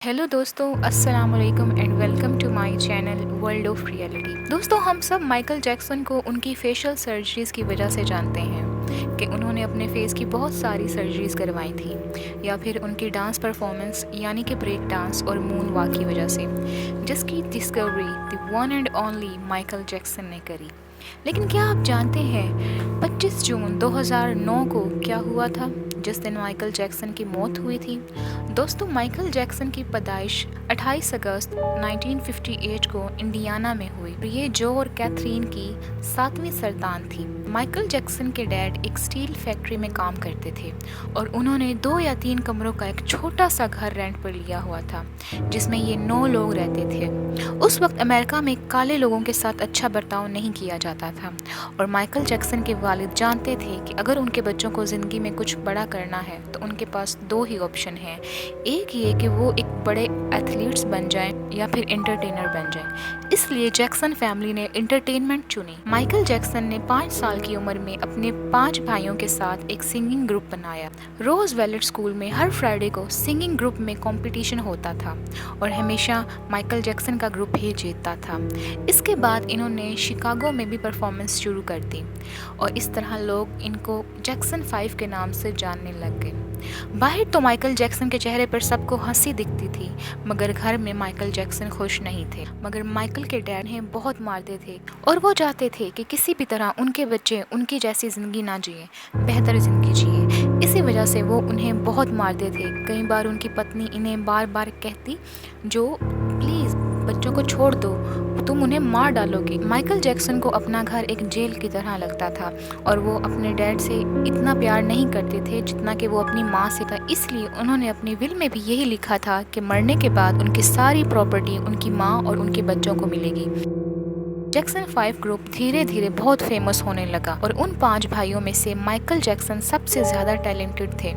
Hello दोस्तों, अस्सलाम वालेकुम and welcome to my channel world of reality. दोस्तों, हम सब माइकल जैक्सन को उनकी फेशियल सर्जरीज की वजह से जानते हैं कि उन्होंने अपने फेस की बहुत सारी सर्जरीज करवाई थी, या फिर उनकी डांस परफॉर्मेंस यानी कि ब्रेक डांस और मून वॉक की वजह से, जिसकी discovery the one and only Michael Jackson ने करी। लेकिन क्या आप जानते हैं 25 जून 2009 को क्या हुआ था, जिस दिन माइकल जैक्सन की मौत हुई थी? दोस्तों, माइकल जैक्सन की पैदाइश 28 अगस्त 1958 को इंडियाना में हुई। ये जो और कैथरीन की 7वीं संतान थी। माइकल जैक्सन के डैड एक स्टील फैक्ट्री में काम करते थे और उन्होंने 2 या 3 कमरों का एक छोटा सा घर रेंट पर लिया हुआ था, जिसमें ये 9 लोग रहते थे। उस वक्त अमेरिका में काले लोगों के साथ अच्छा बर्ताव नहीं किया जाता था और माइकल जैक्सन के वालिद जानते थे कि अगर उनके बच्चों को ज़िंदगी में कुछ बड़ा करना है तो उनके पास 2 ही ऑप्शन हैं। एक ये कि वो एक बड़े एथलीट्स बन जाएं या फिर एंटरटेनर बन जाएं। इसलिए जैक्सन फैमिली ने एंटरटेनमेंट चुनी। माइकल जैक्सन ने 5 साल की उम्र में अपने 5 भाइयों के साथ एक सिंगिंग ग्रुप बनाया। रोज वेलेट स्कूल में हर फ्राइडे को सिंगिंग ग्रुप में कंपटीशन होता था और हमेशा माइकल जैक्सन का ग्रुप ही जीतता था। इसके बाद इन्होंने शिकागो में भी परफॉर्मेंस शुरू कर दी और इस तरह लोग इनको जैक्सन 5 के नाम से जानने लग गए। बाहर तो माइकल जैक्सन के चेहरे पर सबको हंसी दिखती थी, मगर घर में माइकल जैक्सन खुश नहीं थे। मगर माइकल के डैड हैं बहुत मारते थे और वो चाहते थे कि किसी भी तरह उनके बच्चे उनकी जैसी ज़िंदगी ना जिए, बेहतर ज़िंदगी जिए। इसी वजह से वो उन्हें बहुत मारते थे। कई बार उनकी पत्नी इन्हें बार बार कहती, जो प्लीज़ बच्चों को छोड़ दो, तुम उन्हें मार डालोगे। माइकल जैक्सन को अपना घर एक जेल की तरह लगता था और वो अपने डैड से इतना प्यार नहीं करते थे जितना कि वो अपनी माँ से था। इसलिए उन्होंने अपनी विल में भी यही लिखा था कि मरने के बाद उनकी सारी प्रॉपर्टी उनकी माँ और उनके बच्चों को मिलेगी। जैक्सन 5 ग्रुप धीरे धीरे बहुत फेमस होने लगा और उन 5 भाइयों में से माइकल जैक्सन सबसे ज़्यादा टैलेंटेड थे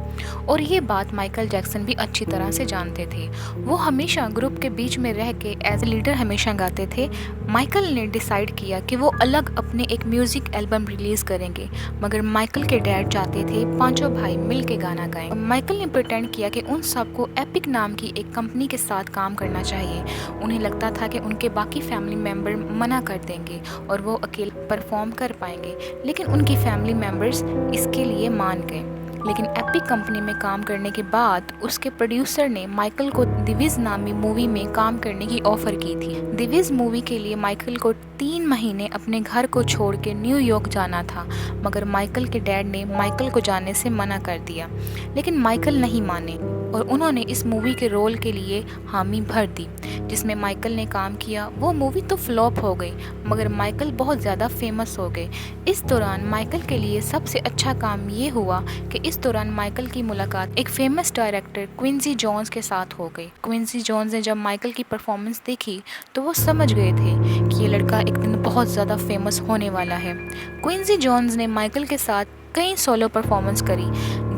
और ये बात माइकल जैक्सन भी अच्छी तरह से जानते थे। वो हमेशा ग्रुप के बीच में रह के एज ए लीडर हमेशा गाते थे। माइकल ने डिसाइड किया कि वो अलग अपने एक म्यूज़िक एल्बम रिलीज़ करेंगे, मगर माइकल के डैड चाहते थे 5 भाई मिल के गाना गाएं। माइकल ने प्रिटेंड किया कि उन सबको एपिक नाम की एक कंपनी के साथ काम करना चाहिए। उन्हें लगता था कि उनके बाकी फैमिली मेम्बर मना कर देंगे और वो अकेले परफॉर्म कर पाएंगे, लेकिन उनकी फैमिली मेम्बर्स इसके लिए मान गए। लेकिन एपिक कंपनी में काम करने के बाद उसके प्रोड्यूसर ने माइकल को द विज नामी मूवी में काम करने की ऑफ़र की थी। द विज मूवी के लिए माइकल को 3 महीने अपने घर को छोड़ के न्यूयॉर्क जाना था, मगर माइकल के डैड ने माइकल को जाने से मना कर दिया। लेकिन माइकल नहीं माने और उन्होंने इस मूवी के रोल के लिए हामी भर दी जिसमें माइकल ने काम किया। वो मूवी तो फ्लॉप हो गई, मगर माइकल बहुत ज़्यादा फेमस हो गए। इस दौरान माइकल के लिए सबसे अच्छा काम ये हुआ कि इस दौरान माइकल की मुलाकात एक फेमस डायरेक्टर क्विंसी जोन्स के साथ हो गई। क्विंसी जोन्स ने जब माइकल की परफॉर्मेंस देखी तो वो समझ गए थे कि ये लड़का एक दिन बहुत ज़्यादा फेमस होने वाला है। क्विंसी जोन्स ने माइकल के साथ कई सोलो परफॉर्मेंस करी,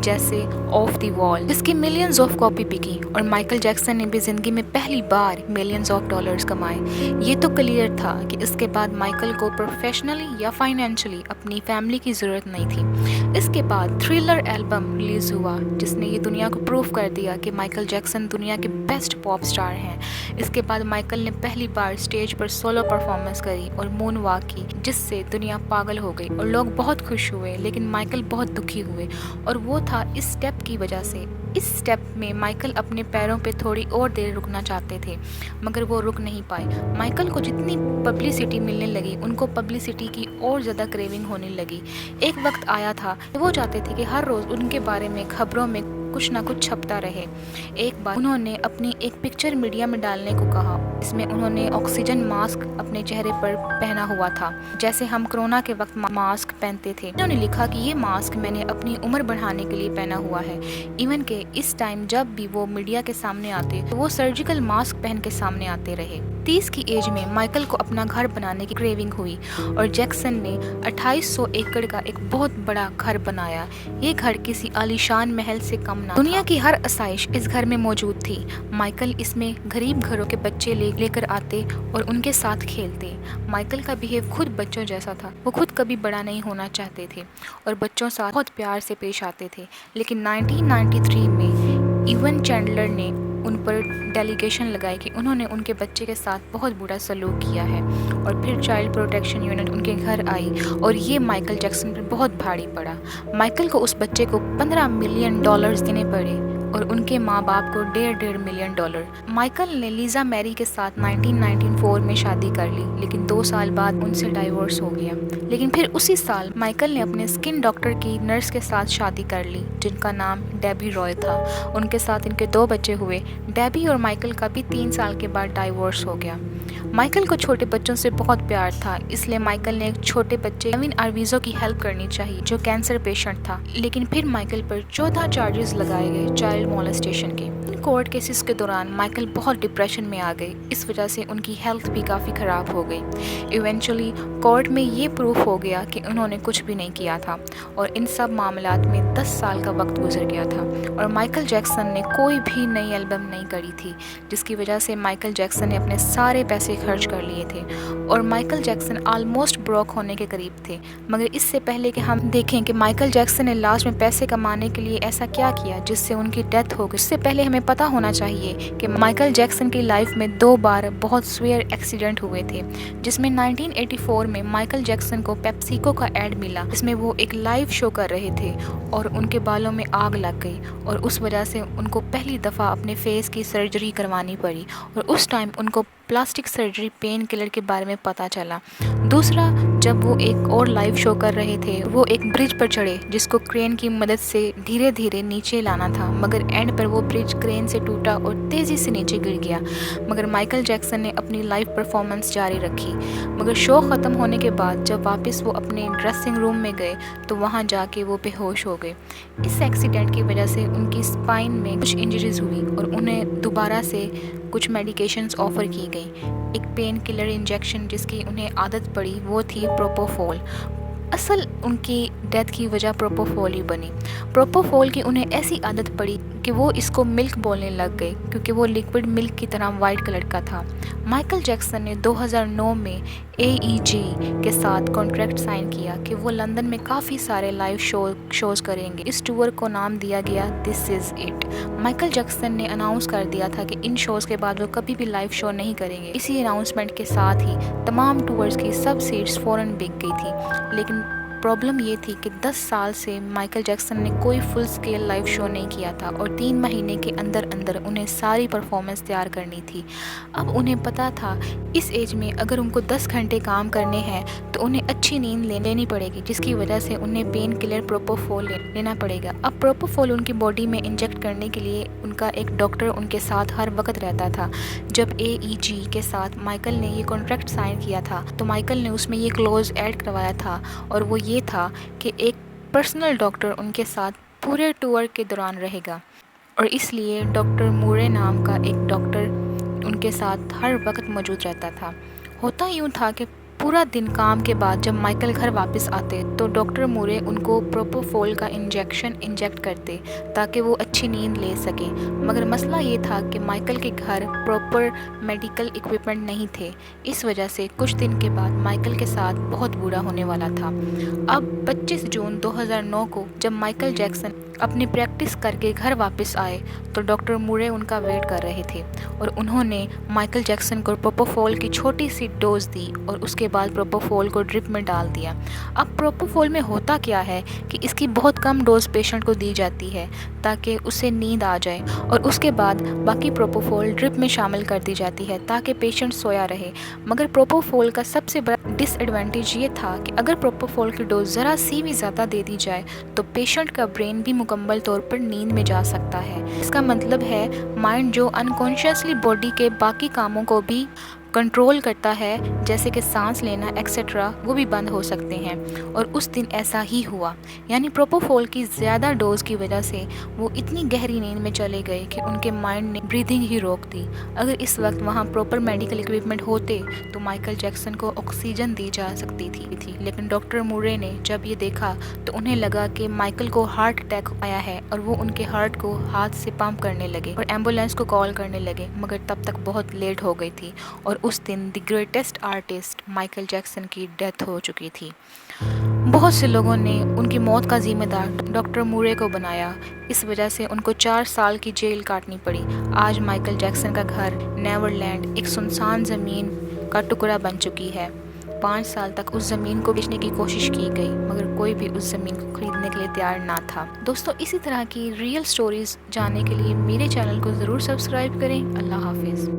जैसे ऑफ द वॉल, जिसकी मिलियंस ऑफ कॉपी बिकी और माइकल जैक्सन ने भी ज़िंदगी में पहली बार मिलियंस ऑफ डॉलर्स कमाए। ये तो क्लियर था कि इसके बाद माइकल को प्रोफेशनली या फाइनेंशियली अपनी फैमिली की ज़रूरत नहीं थी। इसके बाद थ्रिलर एल्बम रिलीज़ हुआ जिसने ये दुनिया को प्रूव कर दिया कि माइकल जैक्सन दुनिया के बेस्ट पॉप स्टार हैं। इसके बाद माइकल ने पहली बार स्टेज पर सोलो परफॉर्मेंस करी और मून वॉक की, जिससे दुनिया पागल हो गई और लोग बहुत खुश हुए, लेकिन माइकल बहुत दुखी हुए और वो था इस स्टेप की वजह से। इस स्टेप में माइकल अपने पैरों पे थोड़ी और देर रुकना चाहते थे, मगर वो रुक नहीं पाए। माइकल को जितनी पब्लिसिटी मिलने लगी, उनको पब्लिसिटी की और ज़्यादा क्रेविंग होने लगी। एक वक्त आया था वो चाहते थे कि हर रोज़ उनके बारे में खबरों में कुछ ना कुछ छपता रहे। एक बार उन्होंने अपनी एक पिक्चर मीडिया में डालने को कहा, इसमें उन्होंने ऑक्सीजन मास्क अपने चेहरे पर पहना हुआ था, जैसे हम कोरोना के वक्त मास्क पहनते थे। उन्होंने लिखा कि ये मास्क मैंने अपनी उम्र बढ़ाने के लिए पहना हुआ है। इवन के इस टाइम जब भी वो मीडिया के सामने आते तो वो सर्जिकल मास्क पहन के सामने आते रहे। 30 की एज में माइकल को अपना घर बनाने की क्रेविंग हुई और जैक्सन ने 2800 एकड़ का एक बहुत बड़ा घर बनाया। ये घर किसी आलीशान महल से कम ना था। दुनिया की हर आसाइश इस घर में मौजूद थी। माइकल इसमें गरीब घरों के बच्चे लेकर आते और उनके साथ खेलते। माइकल का बिहेव खुद बच्चों जैसा था। वो खुद कभी बड़ा नहीं होना चाहते थे और बच्चों साथ बहुत प्यार से पेश आते थे। लेकिन 1993 में इवन चैंडलर ने उन पर डेलीगेशन लगाई कि उन्होंने उनके बच्चे के साथ बहुत बुरा सलूक किया है। और फिर चाइल्ड प्रोटेक्शन यूनिट उनके घर आई और ये माइकल जैक्सन पर बहुत भारी पड़ा। माइकल को उस बच्चे को $15 मिलियन देने पड़े और उनके माँ बाप को $1.5 मिलियन। माइकल ने लीजा मैरी के साथ 1994 में शादी कर ली, लेकिन 2 साल बाद उनसे डाइवोर्स हो गया। लेकिन फिर उसी साल माइकल ने अपने स्किन डॉक्टर की नर्स के साथ शादी कर ली, जिनका नाम डेबी रॉय था। उनके साथ इनके 2 बच्चे हुए। डेबी और माइकल का भी 3 साल के बाद डाइवोर्स हो गया। माइकल को छोटे बच्चों से बहुत प्यार था, इसलिए माइकल ने एक छोटे बच्चे केविन आर्विज़ो की हेल्प करनी चाहिए, जो कैंसर पेशेंट था। लेकिन फिर माइकल पर 14 चार्जेस लगाए गए चाइल्ड मोलेस्टेशन के। इन कोर्ट केसेस के दौरान माइकल बहुत डिप्रेशन में आ गए। इस वजह से उनकी हेल्थ भी काफ़ी ख़राब हो गई। इवेंचुअली कोर्ट में ये प्रूफ हो गया कि उन्होंने कुछ भी नहीं किया था और इन सब मामलात में 10 साल का वक्त गुजर गया था और माइकल जैक्सन ने कोई भी नई एल्बम नहीं करी थी, जिसकी वजह से माइकल जैक्सन ने अपने सारे पैसे खर्च कर लिए थे और माइकल जैक्सन ऑलमोस्ट ब्रोक होने के करीब थे। मगर इससे पहले कि हम देखें कि माइकल जैक्सन ने लास्ट में पैसे कमाने के लिए ऐसा क्या किया जिससे उनकी डेथ हो गई, इससे पहले हमें पता होना चाहिए कि माइकल जैक्सन की लाइफ में 2 बार बहुत सीवियर एक्सीडेंट हुए थे, जिसमें 1984 में माइकल जैक्सन को पेप्सिको का एड मिला, जिसमें वो एक लाइव शो कर रहे थे और उनके बालों में आग लग गई और उस वजह से उनको पहली दफ़ा अपने फेस की सर्जरी करवानी पड़ी और उस टाइम उनको प्लास्टिक सर्जरी पेन किलर के बारे में पता चला। दूसरा, जब वो एक और लाइव शो कर रहे थे, वो एक ब्रिज पर चढ़े जिसको क्रेन की मदद से धीरे धीरे नीचे लाना था, मगर एंड पर वो ब्रिज क्रेन से टूटा और तेज़ी से नीचे गिर गया। मगर माइकल जैक्सन ने अपनी लाइव परफॉर्मेंस जारी रखी। मगर शो ख़त्म होने के बाद जब वापस वो अपने ड्रेसिंग रूम में गए तो वहाँ जाके वो बेहोश हो गए। इस एक्सीडेंट की वजह से उनकी स्पाइन में कुछ इंजरीज हुई और उन्हें दोबारा से कुछ मेडिकेशंस ऑफ़र की गई। एक पेन किलर इंजेक्शन जिसकी उन्हें आदत पड़ी वो थी प्रोपोफोल। असल उनकी डेथ की वजह प्रोपोफोल ही बनी। प्रोपोफोल की उन्हें ऐसी आदत पड़ी कि वो इसको मिल्क बोलने लग गए, क्योंकि वो लिक्विड मिल्क की तरह वाइट कलर का था। माइकल जैक्सन ने 2009 में AEG के साथ कॉन्ट्रैक्ट साइन किया कि वो लंदन में काफ़ी सारे लाइव शोज़ करेंगे। इस टूर को नाम दिया गया this is it. Michael Jackson ने अनाउंस कर दिया था कि इन शोज़ के बाद वो कभी भी लाइव शो नहीं करेंगे। इसी अनाउंसमेंट के साथ ही तमाम टूर्स की सब सीट्स फ़ौरन बिक गई थी। लेकिन प्रॉब्लम ये थी कि 10 साल से माइकल जैक्सन ने कोई फुल स्केल लाइव शो नहीं किया था और 3 महीने के अंदर अंदर उन्हें सारी परफॉर्मेंस तैयार करनी थी। अब उन्हें पता था इस एज में अगर उनको 10 घंटे काम करने हैं तो उन्हें अच्छी नींद लेनी पड़ेगी, जिसकी वजह से उन्हें पेन किलर प्रोपोफोल लेना पड़ेगा। अब प्रोपोफोल उनकी बॉडी में इंजेक्ट करने के लिए उनका एक डॉक्टर उनके साथ हर वक्त रहता था। जब AEG के साथ माइकल ने ये कॉन्ट्रैक्ट साइन किया था तो माइकल ने उसमें ये क्लोज ऐड करवाया था और वो ये था कि एक पर्सनल डॉक्टर उनके साथ पूरे टूर के दौरान रहेगा और इसलिए डॉक्टर मूरे नाम का एक डॉक्टर उनके साथ हर वक्त मौजूद रहता था। होता यूँ था कि पूरा दिन काम के बाद जब माइकल घर वापस आते तो डॉक्टर मूरे उनको प्रोपोफोल का इंजेक्शन इंजेक्ट करते ताकि वो अच्छी नींद ले सके। मगर मसला ये था कि माइकल के घर प्रॉपर मेडिकल इक्विपमेंट नहीं थे। इस वजह से कुछ दिन के बाद माइकल के साथ बहुत बुरा होने वाला था। अब 25 जून 2009 को जब माइकल जैक्सन अपनी प्रैक्टिस करके घर वापस आए तो डॉक्टर मूरे उनका वेट कर रहे थे और उन्होंने माइकल जैक्सन को प्रोपोफोल की छोटी सी डोज दी और उसके बाद प्रोपोफोल को ड्रिप में डाल दिया। अब प्रोपोफोल में होता क्या है कि इसकी बहुत कम डोज पेशेंट को दी जाती है ताकि उसे नींद आ जाए और उसके बाद बाकी प्रोपोफोल ड्रिप में शामिल कर दी जाती है ताकि पेशेंट सोया रहे। मगर प्रोपोफोल का सबसे बड़ा डिसएडवांटेज ये था कि अगर प्रोपोफोल की डोज ज़रा सी भी ज़्यादा दे दी जाए तो पेशेंट का ब्रेन भी मुकम्मल तौर पर नींद में जा सकता है। इसका मतलब है माइंड जो अनकॉन्शियसली बॉडी के बाकी कामों को भी कंट्रोल करता है, जैसे कि सांस लेना एक्सेट्रा, वो भी बंद हो सकते हैं। और उस दिन ऐसा ही हुआ, यानी प्रोपोफोल की ज़्यादा डोज की वजह से वो इतनी गहरी नींद में चले गए कि उनके माइंड ने ब्रीदिंग ही रोक दी। अगर इस वक्त वहाँ प्रॉपर मेडिकल इक्विपमेंट होते तो माइकल जैक्सन को ऑक्सीजन दी जा सकती थी। लेकिन डॉक्टर मूरे ने जब ये देखा तो उन्हें लगा कि माइकल को हार्ट अटैक आया है और वो उनके हार्ट को हाथ से पंप करने लगे और एम्बुलेंस को कॉल करने लगे। मगर तब तक बहुत लेट हो गई थी और उस दिन the greatest artist Michael Jackson की डेथ हो चुकी थी। बहुत से लोगों ने उनकी मौत का ज़िम्मेदार डॉक्टर मूरे को बनाया। इस वजह से उनको 4 साल की जेल काटनी पड़ी। आज माइकल जैक्सन का घर नेवरलैंड एक सुनसान ज़मीन का टुकड़ा बन चुकी है। 5 साल तक उस ज़मीन को बेचने की कोशिश की गई, मगर कोई भी उस ज़मीन को खरीदने के लिए तैयार ना था। दोस्तों, इसी तरह की रियल स्टोरीज़ जानने के लिए मेरे चैनल को ज़रूर सब्सक्राइब करें। अल्लाह हाफिज़।